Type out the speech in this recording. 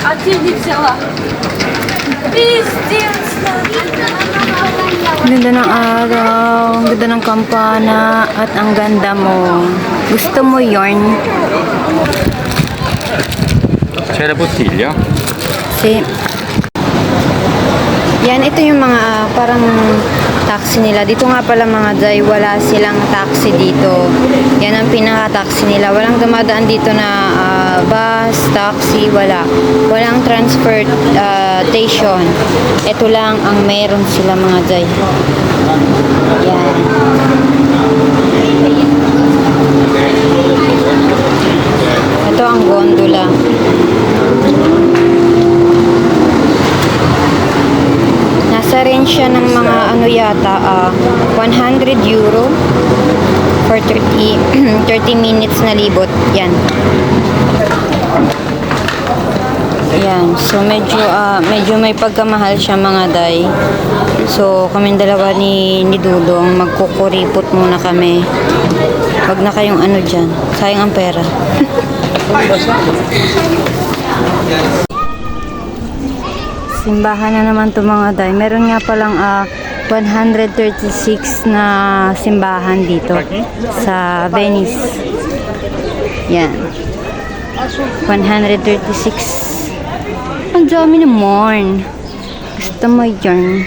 А ты не взяла. Пиздец. Ganda ng araw, ang ganda ng kampana, at ang ganda mo. Gusto mo yarn? C'è la bottiglia? Si. Yan, ito yung mga parang taxi nila. Dito nga pala mga day, wala silang taxi dito. Yan ang pinaka-taxi nila. Walang dumadaan dito na bus, taxi, wala. Walang transportation. Ito lang ang meron sila mga day. Yan. Ito ang gondola. Nasa range siya ng mga ano yata, 100 euro for 30 minutes na libot. Yan. Yan. So medyo may pagkamahal siya mga day. So kaming dalawa ni Dudong magkukuripot muna kami. Wag na kayong ano dyan. Sayang ang pera. Simbahan na naman to mga day. Meron nga palang 136 na simbahan dito sa Venice. Yan. 136. Ang dami naman. Gusto mo yan?